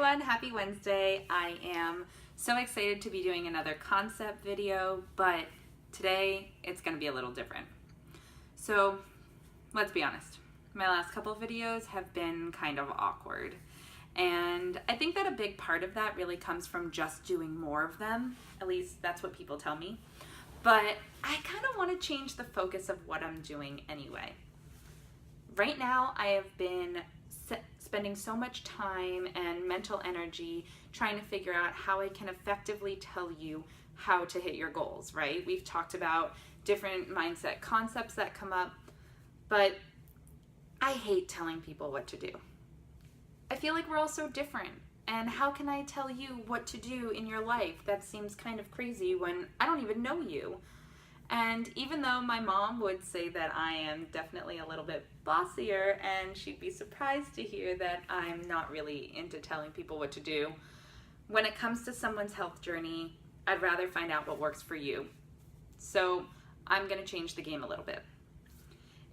everyone, happy Wednesday. I am so excited to be doing another concept video, but today it's going to be a little different. So let's be honest, my last couple of videos have been kind of awkward, and I think that a big part of that really comes from just doing more of them. At least that's what people tell me, but I kind of want to change the focus of what I'm doing anyway. Right now I have been spending so much time and mental energy trying to figure out how I can effectively tell you how to hit your goals, right? We've talked about different mindset concepts that come up, but I hate telling people what to do. I feel like we're all so different, and how can I tell you what to do in your life? That seems kind of crazy when I don't even know you. And even though my mom would say that I am definitely a little bit bossier, and she'd be surprised to hear that I'm not really into telling people what to do, when it comes to someone's health journey, I'd rather find out what works for you. So I'm going to change the game a little bit.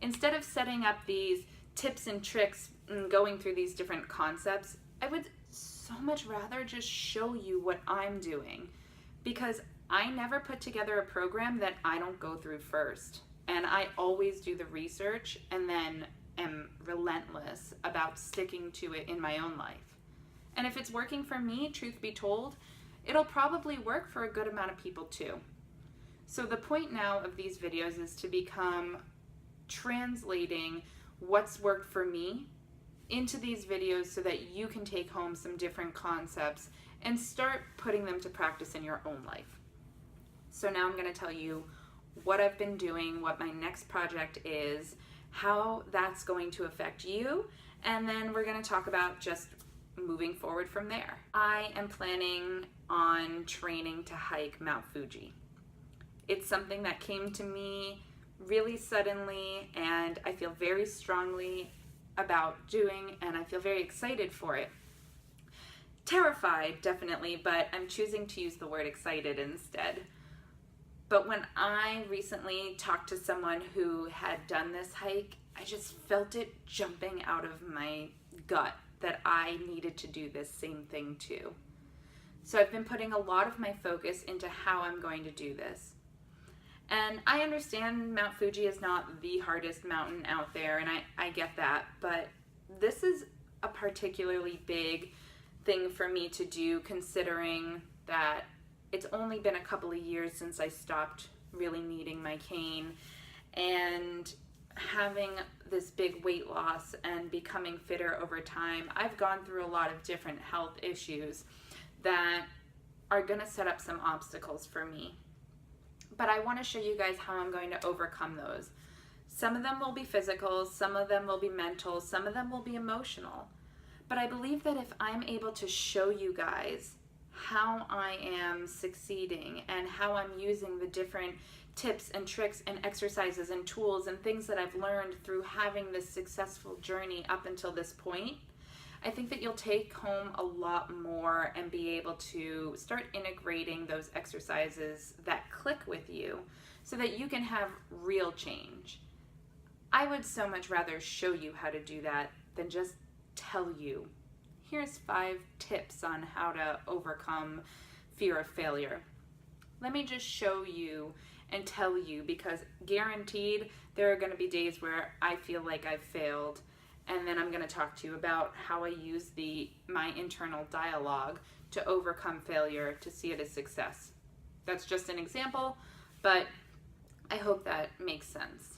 Instead of setting up these tips and tricks and going through these different concepts, I would so much rather just show you what I'm doing, because I never put together a program that I don't go through first. And I always do the research and then am relentless about sticking to it in my own life. And if it's working for me, truth be told, it'll probably work for a good amount of people too. So the point now of these videos is to become translating what's worked for me into these videos so that you can take home some different concepts and start putting them to practice in your own life. So now I'm going to tell you what I've been doing, what my next project is, how that's going to affect you, and then we're going to talk about just moving forward from there. I am planning on training to hike Mount Fuji. It's something that came to me really suddenly, and I feel very strongly about doing, and I feel very excited for it. Terrified, definitely, but I'm choosing to use the word excited instead. But when I recently talked to someone who had done this hike, I just felt it jumping out of my gut that I needed to do this same thing too. So I've been putting a lot of my focus into how I'm going to do this. And I understand Mount Fuji is not the hardest mountain out there, and I get that, but this is a particularly big thing for me to do, considering that it's only been a couple of years since I stopped really needing my cane, and having this big weight loss and becoming fitter over time, I've gone through a lot of different health issues that are going to set up some obstacles for me. But I want to show you guys how I'm going to overcome those. Some of them will be physical, some of them will be mental, some of them will be emotional. But I believe that if I'm able to show you guys how I am succeeding and how I'm using the different tips and tricks and exercises and tools and things that I've learned through having this successful journey up until this point, I think that you'll take home a lot more and be able to start integrating those exercises that click with you so that you can have real change. I would so much rather show you how to do that than just tell you, here's 5 tips on how to overcome fear of failure. Let me just show you and tell you, because guaranteed there are going to be days where I feel like I've failed, and then I'm going to talk to you about how I use my internal dialogue to overcome failure to see it as success. That's just an example, but I hope that makes sense.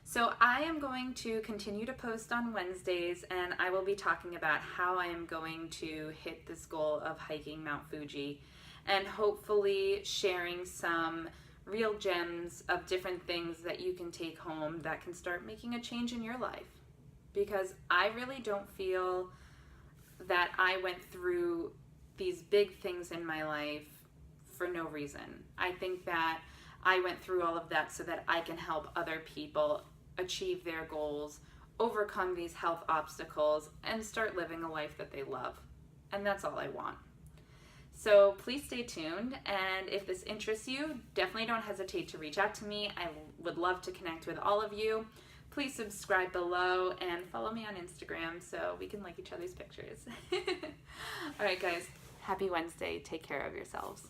So I am going to continue to post on Wednesdays, and I will be talking about how I am going to hit this goal of hiking Mount Fuji, and hopefully sharing some real gems of different things that you can take home that can start making a change in your life. Because I really don't feel that I went through these big things in my life for no reason. I think that I went through all of that so that I can help other people achieve their goals, overcome these health obstacles, and start living a life that they love. And that's all I want. So please stay tuned, and if this interests you, definitely don't hesitate to reach out to me. I would love to connect with all of you. Please subscribe below and follow me on Instagram so we can like each other's pictures. All right, guys. Happy Wednesday. Take care of yourselves.